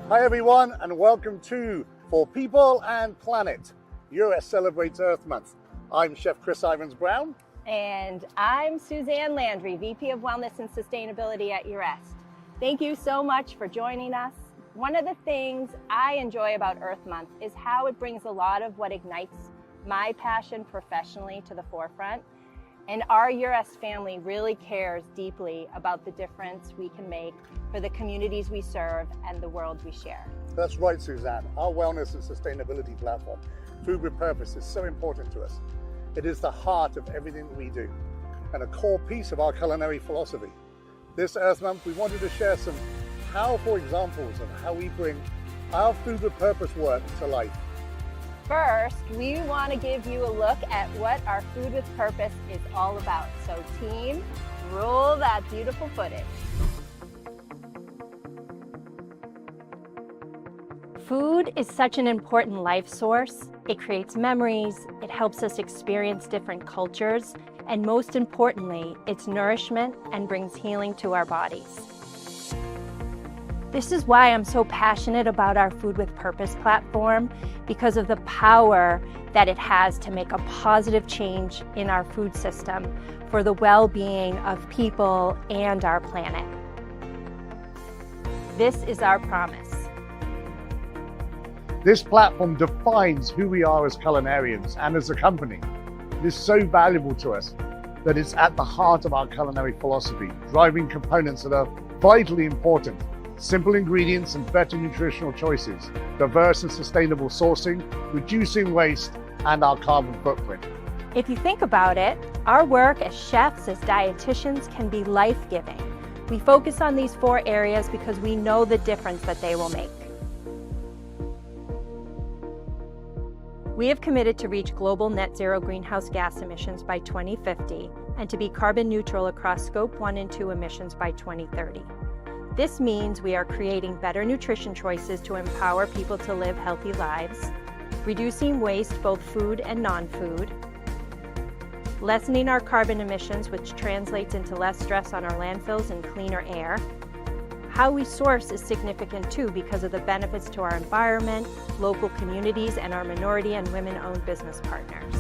Hi everyone, and welcome to For People and Planet, Eurest celebrates Earth Month. I'm Chef Chris Ivens-Brown. And I'm Suzanne Landry, VP of Wellness and Sustainability at Eurest. Thank you so much for joining us. One of the things I enjoy about Earth Month is how it brings a lot of what ignites my passion professionally to the forefront. And our Eurest family really cares deeply about the difference we can make for the communities we serve and the world we share. That's right, Suzanne. Our wellness and sustainability platform, Food with Purpose, is so important to us. It is the heart of everything we do and a core piece of our culinary philosophy. This Earth Month, we wanted to share some powerful examples of how we bring our Food with Purpose work to life. First, we want to give you a look at what our Food with Purpose is all about. So team, roll that beautiful footage. Food is such an important life source. It creates memories, it helps us experience different cultures, and most importantly, it's nourishment and brings healing to our bodies. This is why I'm so passionate about our Food with Purpose platform, because of the power that it has to make a positive change in our food system for the well-being of people and our planet. This is our promise. This platform defines who we are as culinarians and as a company. It is so valuable to us that it's at the heart of our culinary philosophy, driving components that are vitally important. Simple ingredients and better nutritional choices, diverse and sustainable sourcing, reducing waste, and our carbon footprint. If you think about it, our work as chefs, as dietitians, can be life-giving. We focus on these 4 areas because we know the difference that they will make. We have committed to reach global net zero greenhouse gas emissions by 2050 and to be carbon neutral across Scope 1 and 2 emissions by 2030. This means we are creating better nutrition choices to empower people to live healthy lives, reducing waste, both food and non-food, lessening our carbon emissions, which translates into less stress on our landfills and cleaner air. How we source is significant too because of the benefits to our environment, local communities, and our minority and women-owned business partners.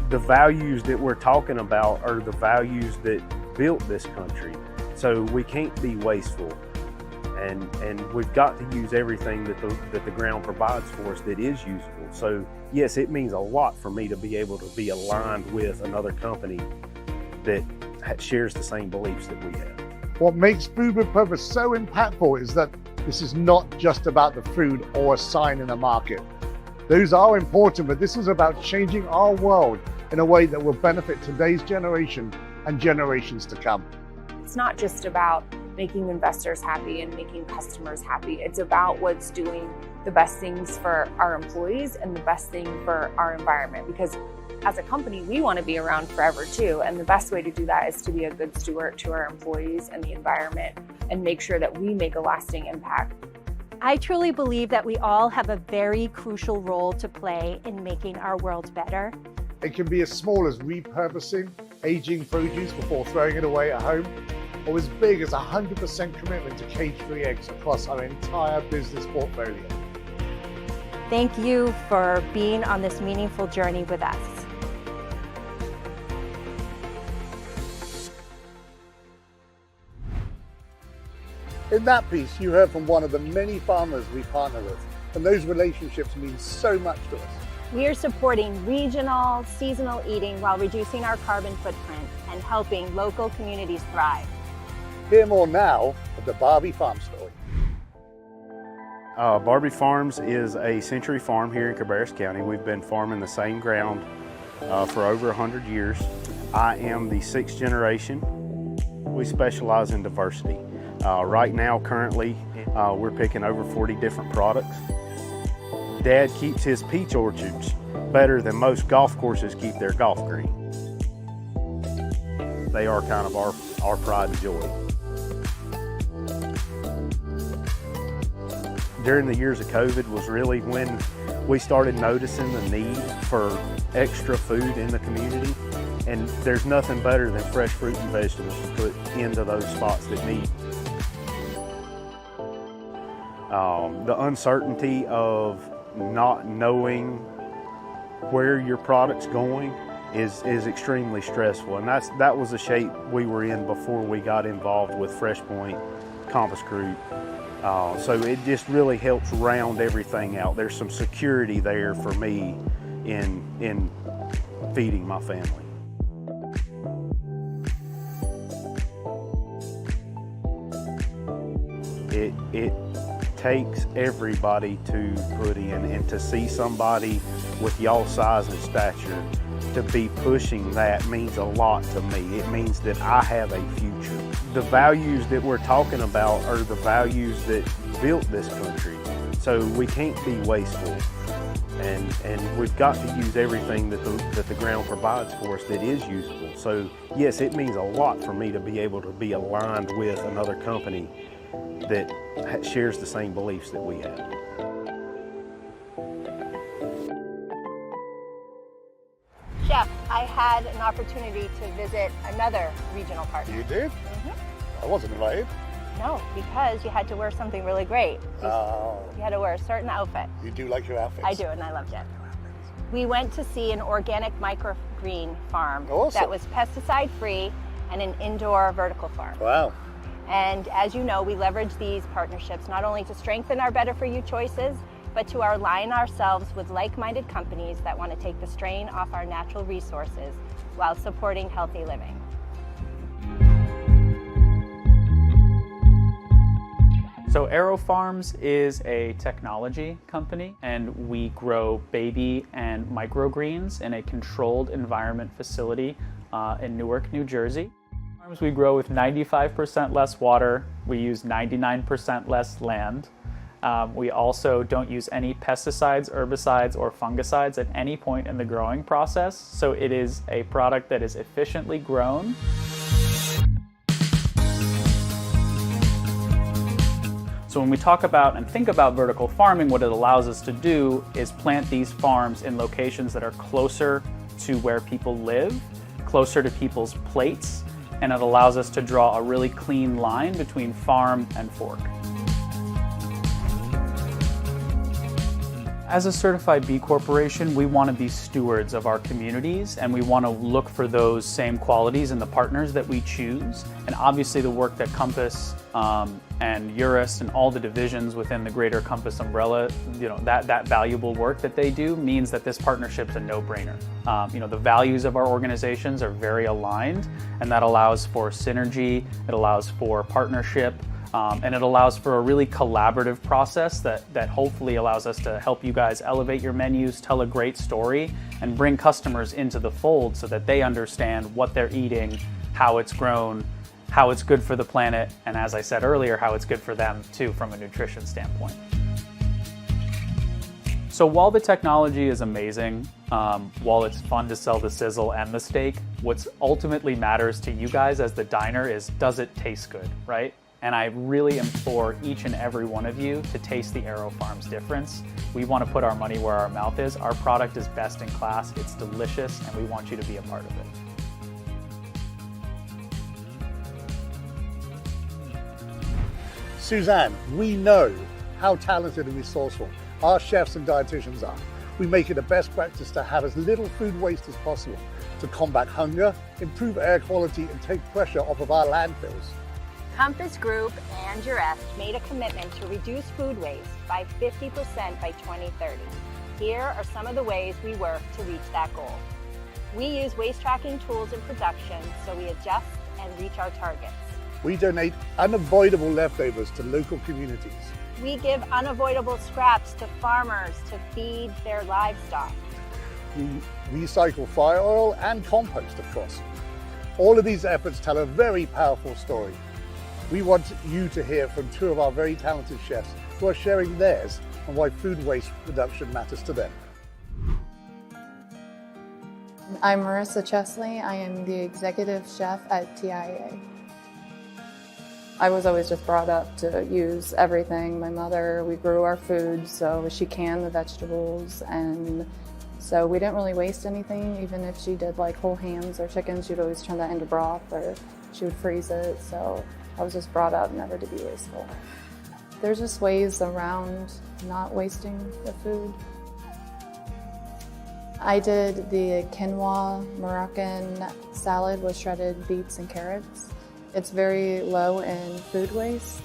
The values that we're talking about are the values that built this country. So we can't be wasteful. And we've got to use everything that the ground provides for us that is useful. So yes, it means a lot for me to be able to be aligned with another company that shares the same beliefs that we have. What makes Food with Purpose so impactful is that this is not just about the food or a sign in a market. Those are important, but this is about changing our world in a way that will benefit today's generation and generations to come. It's not just about making investors happy and making customers happy. It's about what's doing the best things for our employees and the best thing for our environment. Because as a company, we want to be around forever too. And the best way to do that is to be a good steward to our employees and the environment and make sure that we make a lasting impact. I truly believe that we all have a very crucial role to play in making our world better. It can be as small as repurposing aging produce before throwing it away at home, or as big as 100% commitment to cage-free eggs across our entire business portfolio. Thank you for being on this meaningful journey with us. In that piece, you heard from one of the many farmers we partner with, and those relationships mean so much to us. We are supporting regional, seasonal eating while reducing our carbon footprint and helping local communities thrive. Hear more now of the Barbie Farm story. Barbie Farms is a century farm here in Cabarrus County. We've been farming the same ground for over 100 years. I am the 6th generation. We specialize in diversity. Right now, currently, we're picking over 40 different products. Dad keeps his peach orchards better than most golf courses keep their golf green. They are kind of our pride and joy. During the years of COVID was really when we started noticing the need for extra food in the community. And there's nothing better than fresh fruit and vegetables to put into those spots that need. The uncertainty of not knowing where your product's going is extremely stressful, and that was the shape we were in before we got involved with FreshPoint Compass Group. So it just really helps round everything out. There's some security there for me in feeding my family. It takes everybody to put in, and to see somebody with y'all size and stature to be pushing that means a lot to me. It means that I have a future. The values that we're talking about are the values that built this country. So we can't be wasteful. And we've got to use everything that the ground provides for us that is usable. So yes, it means a lot for me to be able to be aligned with another company that shares the same beliefs that we have. Chef, I had an opportunity to visit another regional partner. You did? I wasn't invited. No, because you had to wear something really great. You had to wear a certain outfit. You do like your outfits? I do, and I loved it. We went to see an organic microgreen farm that was pesticide-free and an indoor vertical farm. Wow. And as you know, we leverage these partnerships not only to strengthen our Better For You choices, but to align ourselves with like-minded companies that want to take the strain off our natural resources while supporting healthy living. So Aero Farms is a technology company, and we grow baby and microgreens in a controlled environment facility in Newark, New Jersey. We grow with 95% less water. We use 99% less land. We also don't use any pesticides, herbicides, or fungicides at any point in the growing process. So it is a product that is efficiently grown. So when we talk about and think about vertical farming, what it allows us to do is plant these farms in locations that are closer to where people live, closer to people's plates, and it allows us to draw a really clean line between farm and fork. As a certified B Corporation, we want to be stewards of our communities, and we want to look for those same qualities in the partners that we choose. And obviously the work that Compass and Eurest and all the divisions within the greater Compass umbrella, that valuable work that they do means that this partnership's a no-brainer. The values of our organizations are very aligned, and that allows for synergy, it allows for partnership, and it allows for a really collaborative process that hopefully allows us to help you guys elevate your menus, tell a great story, and bring customers into the fold so that they understand what they're eating, how it's grown, how it's good for the planet, and as I said earlier, how it's good for them too from a nutrition standpoint. So while the technology is amazing, while it's fun to sell the sizzle and the steak, what ultimately matters to you guys as the diner is, does it taste good, right? And I really implore each and every one of you to taste the Aero Farms difference. We want to put our money where our mouth is. Our product is best in class, it's delicious, and we want you to be a part of it. Suzanne, we know how talented and resourceful our chefs and dietitians are. We make it a best practice to have as little food waste as possible to combat hunger, improve air quality, and take pressure off of our landfills. Compass Group and Eurest made a commitment to reduce food waste by 50% by 2030. Here are some of the ways we work to reach that goal. We use waste tracking tools in production, so we adjust and reach our targets. We donate unavoidable leftovers to local communities. We give unavoidable scraps to farmers to feed their livestock. We recycle fire oil and compost, of course. All of these efforts tell a very powerful story. We want you to hear from two of our very talented chefs who are sharing theirs and why food waste reduction matters to them. I'm Marissa Chesley. I am the executive chef at TIA. I was always just brought up to use everything. My mother, we grew our food, so she canned the vegetables, and so we didn't really waste anything. Even if she did like whole hams or chickens, she'd always turn that into broth, or she would freeze it. So I was just brought up never to be wasteful. There's just ways around not wasting the food. I did the quinoa Moroccan salad with shredded beets and carrots. It's very low in food waste.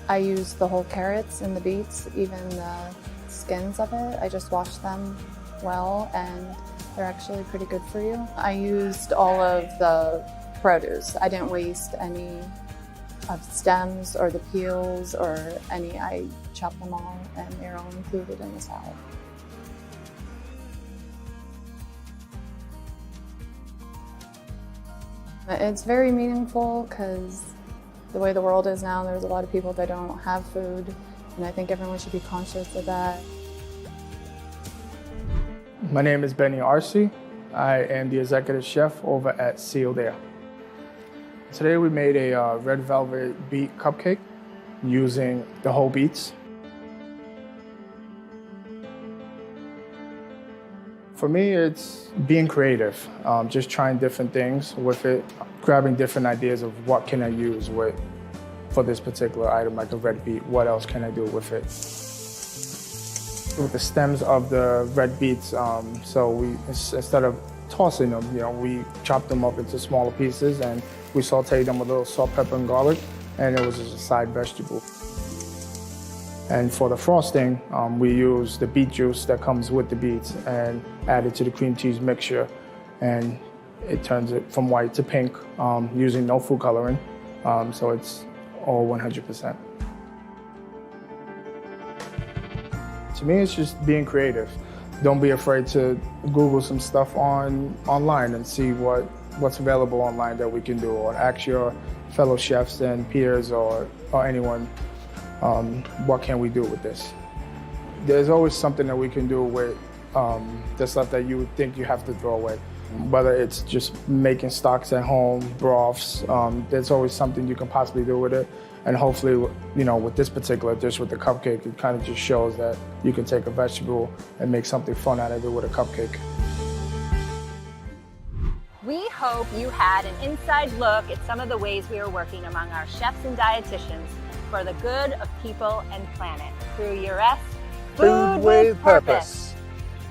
I use the whole carrots and the beets, even the skins of it. I just wash them well and they're actually pretty good for you. I used all of the produce. I didn't waste any of stems or the peels or any. I chopped them all and they're all included in the salad. It's very meaningful because the way the world is now, there's a lot of people that don't have food, and I think everyone should be conscious of that. My name is Benny Arce. I am the executive chef over at Sealed Air. Today we made a red velvet beet cupcake using the whole beets. For me, it's being creative, just trying different things with it, grabbing different ideas of what can I use for this particular item, like a red beet, what else can I do with it? With the stems of the red beets, so we, instead of tossing them, we chopped them up into smaller pieces and we sauteed them with a little salt, pepper, and garlic, and it was just a side vegetable. And for the frosting, we use the beet juice that comes with the beets and add it to the cream cheese mixture, and it turns it from white to pink using no food coloring, so it's all 100%. To me, it's just being creative. Don't be afraid to Google some stuff online and see what's available online that we can do, or ask your fellow chefs and peers or anyone, what can we do with this? There's always something that we can do with the stuff that you would think you have to throw away. Whether it's just making stocks at home, broths, there's always something you can possibly do with it. And hopefully, with this particular dish with the cupcake, it kind of just shows that you can take a vegetable and make something fun out of it with a cupcake. We hope you had an inside look at some of the ways we are working among our chefs and dietitians for the good of people and planet through Eurest Food with Purpose.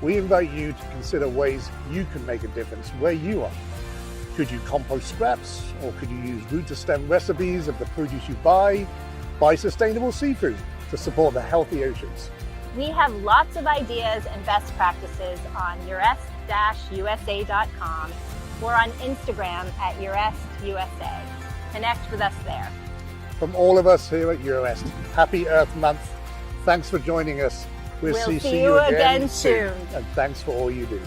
We invite you to consider ways you can make a difference where you are. Could you compost scraps, or could you use root to stem recipes of the produce you buy sustainable seafood to support the healthy oceans? We have lots of ideas and best practices on eurest-usa.com or on Instagram at EurestUSA. Connect with us there. From all of us here at Eurest, Happy Earth Month. Thanks for joining us. We'll see you again soon. And thanks for all you do.